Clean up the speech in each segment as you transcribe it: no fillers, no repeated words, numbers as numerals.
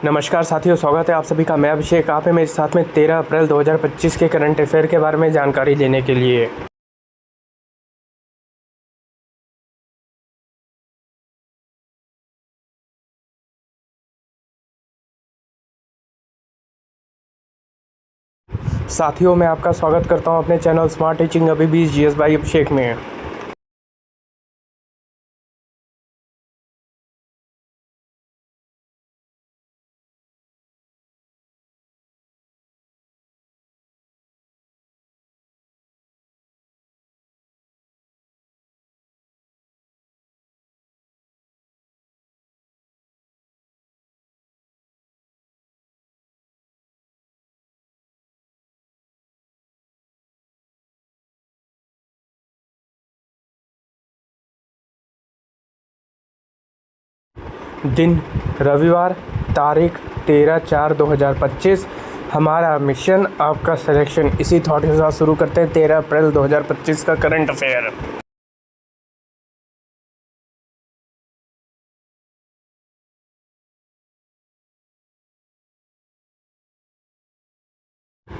नमस्कार साथियों, स्वागत है आप सभी का। मैं अभिषेक, आप हैं मेरे साथ में 13 अप्रैल 2025 के करंट अफेयर के बारे में जानकारी लेने के लिए। साथियों, मैं आपका स्वागत करता हूं अपने चैनल स्मार्ट टीचिंग अभी भी जीएस बाई अभिषेक में। दिन रविवार, तारीख 13/4/2025। हमारा मिशन आपका सिलेक्शन। इसी थॉट के साथ शुरू करते हैं 13 अप्रैल 2025 का करंट अफेयर।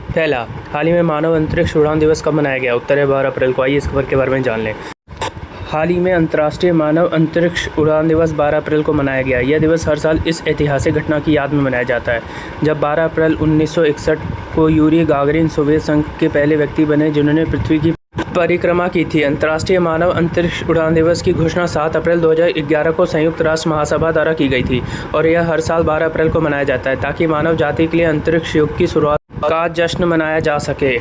पहला, हाल ही में मानव अंतरिक्ष उड़ान दिवस कब मनाया गया? उत्तर है 12 अप्रैल को। आइए इस खबर के बारे में जान लें। हाल ही में अंतर्राष्ट्रीय मानव अंतरिक्ष उड़ान दिवस 12 अप्रैल को मनाया गया। यह दिवस हर साल इस ऐतिहासिक घटना की याद में मनाया जाता है, जब 12 अप्रैल 1961 को यूरी गागरिन सोवियत संघ के पहले व्यक्ति बने जिन्होंने पृथ्वी की परिक्रमा की थी। अंतर्राष्ट्रीय मानव अंतरिक्ष उड़ान दिवस की घोषणा 7 अप्रैल 2011 को संयुक्त राष्ट्र महासभा द्वारा की गई थी और यह हर साल 12 अप्रैल को मनाया जाता है ताकि मानव जाति के लिए अंतरिक्ष युग की शुरुआत का जश्न मनाया जा सके।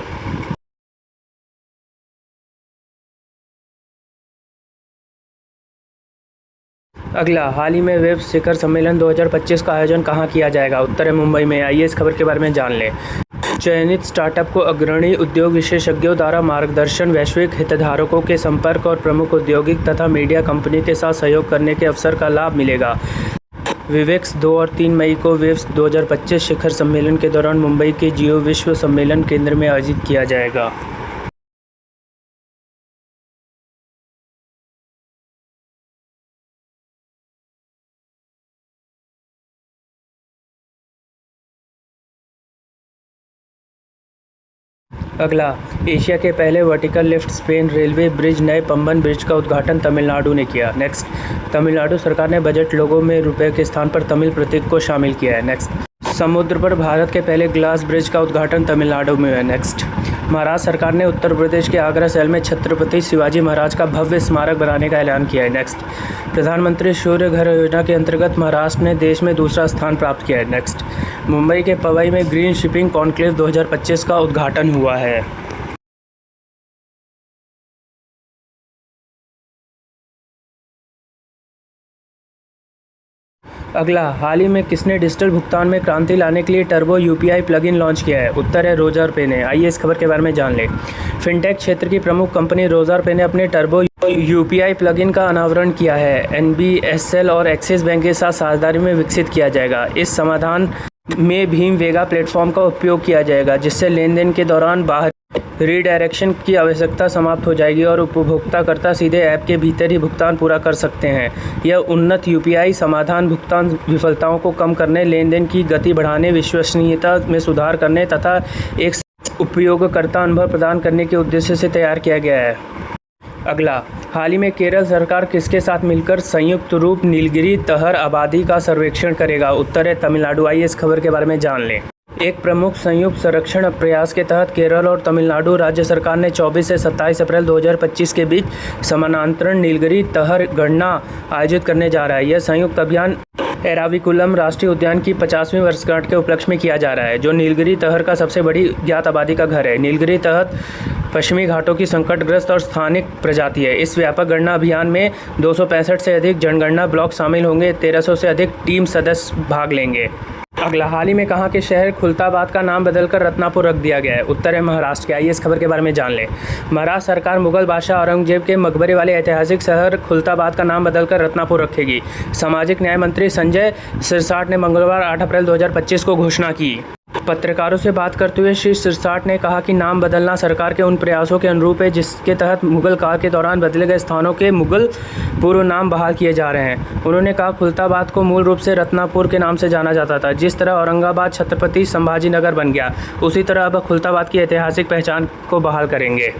अगला, हाल ही में वेब शिखर सम्मेलन 2025 का आयोजन कहाँ किया जाएगा? उत्तर है मुंबई में। आइए इस खबर के बारे में जान लें। चयनित स्टार्टअप को अग्रणी उद्योग विशेषज्ञों द्वारा मार्गदर्शन, वैश्विक हितधारकों के संपर्क और प्रमुख औद्योगिक तथा मीडिया कंपनी के साथ सहयोग करने के अवसर का लाभ मिलेगा। विवेक्स 2 और 3 मई को वेब्स 2025 शिखर सम्मेलन के दौरान मुंबई के जियो विश्व सम्मेलन केंद्र में आयोजित किया जाएगा। अगला, एशिया के पहले vertical lift Spain railway bridge नए पंबन ब्रिज का उद्घाटन तमिलनाडु ने किया। नेक्स्ट, तमिलनाडु सरकार ने बजट लोगों में रुपए के स्थान पर तमिल प्रतीक को शामिल किया है। नेक्स्ट, समुद्र पर भारत के पहले ग्लास ब्रिज का उद्घाटन तमिलनाडु में है। नेक्स्ट, महाराष्ट्र सरकार ने उत्तर प्रदेश के आगरा शहर में छत्रपति शिवाजी महाराज का भव्य स्मारक बनाने का ऐलान किया है। नेक्स्ट, प्रधानमंत्री सूर्य घर योजना के अंतर्गत महाराष्ट्र ने देश में दूसरा स्थान प्राप्त किया है। नेक्स्ट, मुंबई के पवई में ग्रीन शिपिंग कॉन्क्लेव 2025 का उद्घाटन हुआ है। अगला, हाल ही में किसने डिजिटल भुगतान में क्रांति लाने के लिए टर्बो यूपीआई प्लगइन लॉन्च किया है? उत्तर है रोजर पे ने। आइए इस खबर के बारे में जान लें। फिनटेक क्षेत्र की प्रमुख कंपनी रोजर पे ने अपने टर्बो यूपीआई प्लगइन का अनावरण किया है। एनबीएसएल और एक्सिस बैंक के साथ साझेदारी में विकसित किया जाएगा। इस समाधान में भीम वेगा प्लेटफॉर्म का उपयोग किया जाएगा, जिससे लेन देन के दौरान बाहर रीडायरेक्शन की आवश्यकता समाप्त हो जाएगी और उपभोक्ताकर्ता सीधे ऐप के भीतर ही भुगतान पूरा कर सकते हैं। यह उन्नत यूपीआई समाधान भुगतान विफलताओं को कम करने, लेन देन की गति बढ़ाने, विश्वसनीयता में सुधार करने तथा एक उपयोगकर्ता अनुभव प्रदान करने के उद्देश्य से तैयार किया गया है। अगला, हाल ही में केरल सरकार किसके साथ मिलकर संयुक्त रूप नीलगिरी तहर आबादी का सर्वेक्षण करेगा? उत्तर है तमिलनाडु। आइए इस खबर के बारे में जान लें। एक प्रमुख संयुक्त संरक्षण प्रयास के तहत केरल और तमिलनाडु राज्य सरकार ने 24 से 27 अप्रैल 2025 के बीच समानांतर नीलगिरी तहर गणना आयोजित करने जा रहा है। यह संयुक्त अभियान एराविकुलम राष्ट्रीय उद्यान की 50वीं वर्षगांठ के उपलक्ष्य में किया जा रहा है, जो नीलगिरी तहर का सबसे बड़ी ज्ञात आबादी का घर है। नीलगिरी तहर पश्चिमी घाटों की संकटग्रस्त और स्थानिक प्रजाति है। इस व्यापक गणना अभियान में 265 से अधिक जनगणना ब्लॉक शामिल होंगे। 1300 से अधिक टीम सदस्य भाग लेंगे। अगला, हाल ही में कहाँ के शहर खुलताबाद का नाम बदलकर रत्नापुर रख दिया गया है? उत्तर है महाराष्ट्र के। आइए इस खबर के बारे में जान लें। महाराष्ट्र सरकार मुगल बादशाह औरंगजेब के मकबरे वाले ऐतिहासिक शहर खुलताबाद का नाम बदलकर रत्नापुर रखेगी। सामाजिक न्याय मंत्री संजय सिरसाट ने मंगलवार 8 अप्रैल 2025 को घोषणा की। पत्रकारों से बात करते हुए श्री सिरसाट ने कहा कि नाम बदलना सरकार के उन प्रयासों के अनुरूप है जिसके तहत मुगल काल के दौरान बदले गए स्थानों के मुगल पूर्व नाम बहाल किए जा रहे हैं। उन्होंने कहा खुलताबाद को मूल रूप से रत्नापुर के नाम से जाना जाता था। जिस तरह औरंगाबाद छत्रपति संभाजी नगर बन गया, उसी तरह अब खुलताबाद की ऐतिहासिक पहचान को बहाल करेंगे।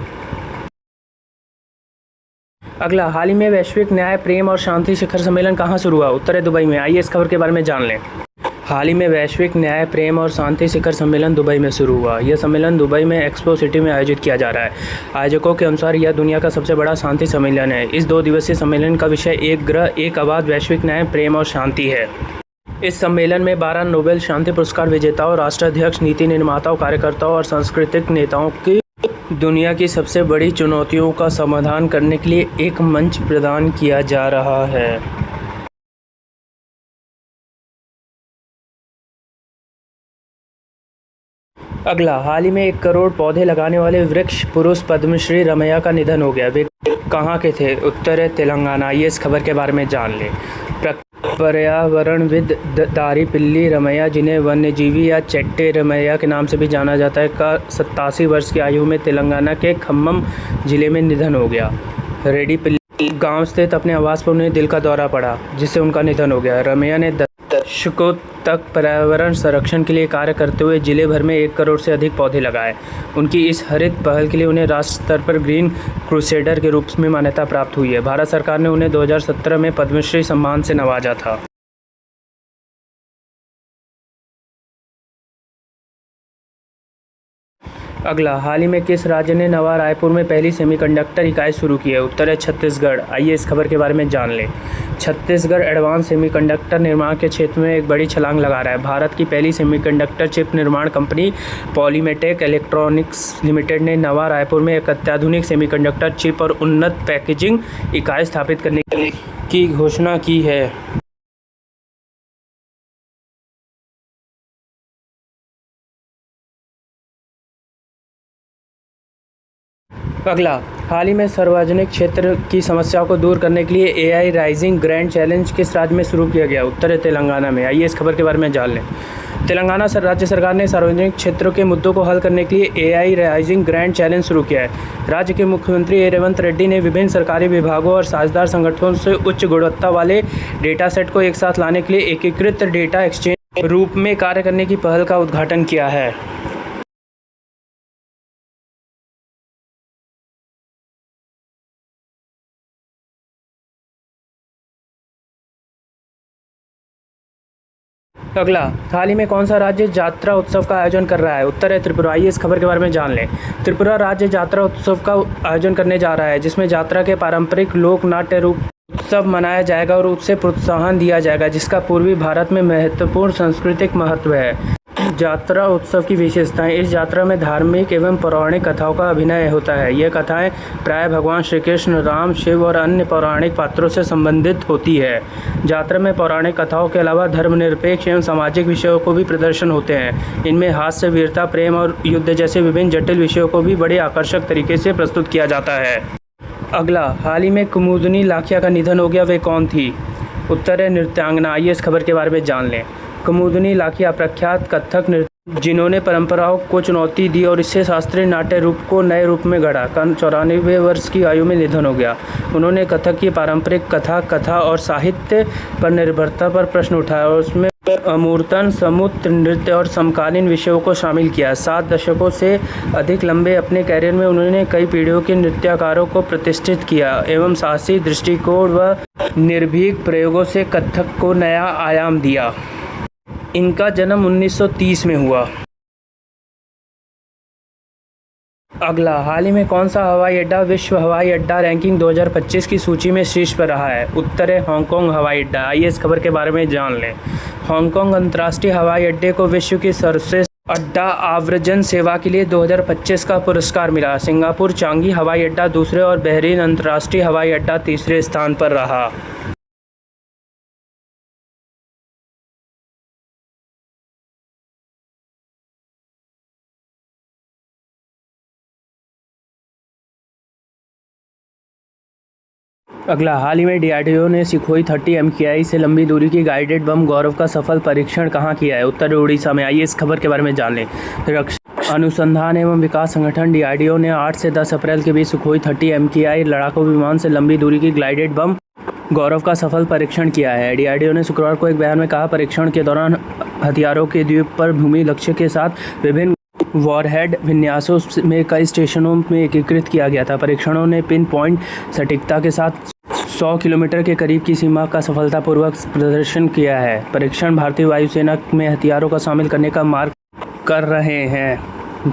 अगला, हाल ही में वैश्विक न्याय प्रेम और शांति शिखर सम्मेलन कहाँ शुरू हुआ? उत्तर है दुबई में। आइए इस खबर के बारे में जान लें। हाल ही में वैश्विक न्याय प्रेम और शांति शिखर सम्मेलन दुबई में शुरू हुआ। यह सम्मेलन दुबई में एक्सपो सिटी में आयोजित किया जा रहा है। आयोजकों के अनुसार यह दुनिया का सबसे बड़ा शांति सम्मेलन है। इस 2 दिवसीय सम्मेलन का विषय एक ग्रह एक आबाद वैश्विक न्याय प्रेम और शांति है। इस सम्मेलन में 12 नोबेल शांति पुरस्कार विजेताओं, राष्ट्राध्यक्ष, नीति निर्माताओं, कार्यकर्ताओं और सांस्कृतिक नेताओं की दुनिया की सबसे बड़ी चुनौतियों का समाधान करने के लिए एक मंच प्रदान किया जा रहा है। अगला, हाल ही में 1 करोड़ पौधे लगाने वाले वृक्ष पुरुष पद्मश्री रमैया का निधन हो गया। वे कहाँ के थे? उत्तर है तेलंगाना। आइए इस खबर के बारे में जान लें। पर्यावरणविद दारिपिल्ली रमैया, जिन्हें वन्यजीवी या चेट्टे रमैया के नाम से भी जाना जाता है, का 87 वर्ष की आयु में तेलंगाना के खम्मम जिले में निधन हो गया। रेड्डीपिल्ली गांव स्थित अपने आवास पर उन्हें दिल का दौरा पड़ा, जिससे उनका निधन हो गया। रमैया ने दशकों तक पर्यावरण संरक्षण के लिए कार्य करते हुए जिले भर में 1 करोड़ से अधिक पौधे लगाए। उनकी इस हरित पहल के लिए उन्हें राष्ट्र स्तर पर ग्रीन क्रूसेडर के रूप में मान्यता प्राप्त हुई है। भारत सरकार ने उन्हें 2017 में पद्मश्री सम्मान से नवाजा था। अगला, हाल ही में किस राज्य ने नवा रायपुर में पहली सेमीकंडक्टर इकाई शुरू की है? उत्तर है छत्तीसगढ़। आइए इस खबर के बारे में जान लें। छत्तीसगढ़ एडवांस सेमीकंडक्टर निर्माण के क्षेत्र में एक बड़ी छलांग लगा रहा है। भारत की पहली सेमीकंडक्टर चिप निर्माण कंपनी पॉलीमेटेक इलेक्ट्रॉनिक्स लिमिटेड ने नवा रायपुर में एक अत्याधुनिक सेमीकंडक्टर चिप और उन्नत पैकेजिंग इकाई स्थापित करने की घोषणा की है। अगला, हाल ही में सार्वजनिक क्षेत्र की समस्याओं को दूर करने के लिए एआई राइजिंग ग्रैंड चैलेंज किस राज्य में शुरू किया गया? उत्तर है तेलंगाना में। आइए इस खबर के बारे में जान लें। तेलंगाना राज्य सरकार ने सार्वजनिक क्षेत्रों के मुद्दों को हल करने के लिए एआई राइजिंग ग्रैंड चैलेंज शुरू किया है। राज्य के मुख्यमंत्री रेवंत रेड्डी ने विभिन्न सरकारी विभागों और साझेदार संगठनों से उच्च गुणवत्ता वाले डेटा सेट को एक साथ लाने के लिए एकीकृत डेटा एक्सचेंज रूप में कार्य करने की पहल का उद्घाटन किया है। अगला, हाल ही में कौन सा राज्य यात्रा उत्सव का आयोजन कर रहा है? उत्तर है त्रिपुरा। आइए इस खबर के बारे में जान लें। त्रिपुरा राज्य यात्रा उत्सव का आयोजन करने जा रहा है, जिसमें यात्रा के पारंपरिक लोक नाट्य रूप उत्सव मनाया जाएगा और उसे प्रोत्साहन दिया जाएगा, जिसका पूर्वी भारत में महत्वपूर्ण सांस्कृतिक महत्व है। यात्रा उत्सव की विशेषताएं। इस यात्रा में धार्मिक एवं पौराणिक कथाओं का अभिनय होता है। यह कथाएं प्राय भगवान श्री कृष्ण, राम, शिव और अन्य पौराणिक पात्रों से संबंधित होती है। यात्रा में पौराणिक कथाओं के अलावा धर्मनिरपेक्ष एवं सामाजिक विषयों को भी प्रदर्शन होते हैं। इनमें हास्य, वीरता, प्रेम और युद्ध जैसे विभिन्न जटिल विषयों को भी बड़े आकर्षक तरीके से प्रस्तुत किया जाता है। अगला, हाल ही में कुमुदनी लाखिया का निधन हो गया। वे कौन थी? उत्तर है नृत्यांगना। आइए इस खबर के बारे में जान लें। कुमुदनी लाखिया प्रख्यात कथक नृत्य जिन्होंने परंपराओं को चुनौती दी और इससे शास्त्रीय नाट्य रूप को नए रूप में गढ़ा, का 94 वर्ष की आयु में निधन हो गया। उन्होंने कथक की पारंपरिक कथा और साहित्य पर निर्भरता पर प्रश्न उठाया और उसमें अमूर्तन, समुद्र नृत्य और समकालीन विषयों को शामिल किया। 7 दशकों से अधिक लंबे अपने कैरियर में उन्होंने कई पीढ़ियों के नृत्यकारों को प्रतिष्ठित किया एवं साहसी दृष्टिकोण व निर्भीक प्रयोगों से कथक को नया आयाम दिया। इनका जन्म 1930 में हुआ। अगला, हाल ही में कौन सा हवाई अड्डा विश्व हवाई अड्डा रैंकिंग 2025 की सूची में शीर्ष पर रहा है? उत्तर है हांगकांग हवाई अड्डा। आइए इस खबर के बारे में जान लें। हांगकांग अंतर्राष्ट्रीय हवाई अड्डे को विश्व की सर्वश्रेष्ठ अड्डा आव्रजन सेवा के लिए 2025 का पुरस्कार मिला। सिंगापुर चांगी हवाई अड्डा दूसरे और बहरीन अंतर्राष्ट्रीय हवाई अड्डा तीसरे स्थान पर रहा। अगला, हाल ही में डीआरडीओ ने सुखोई 30 MKI से लंबी दूरी की गाइडेड बम गौरव का सफल परीक्षण कहाँ किया है? उत्तर उड़ीसा में। आइए इस खबर के बारे में जान लें। रक्षा अनुसंधान एवं विकास संगठन डीआरडीओ ने 8 से 10 अप्रैल के बीच सुखोई 30 MKI लड़ाकू विमान से लंबी दूरी की ग्लाइडेड बम गौरव का सफल परीक्षण किया है। डीआरडीओ ने शुक्रवार को एक बयान में कहा, परीक्षण के दौरान हथियारों के द्वीप पर भूमि लक्ष्य के साथ विभिन्न वॉरहेड विन्यासों में कई स्टेशनों में एकीकृत किया गया था। परीक्षणों ने पिन पॉइंट सटीकता के साथ 100 किलोमीटर के करीब की सीमा का सफलतापूर्वक प्रदर्शन किया है। परीक्षण भारतीय वायुसेना में हथियारों का शामिल करने का मार्ग कर रहे हैं।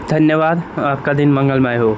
धन्यवाद। आपका दिन मंगलमय हो।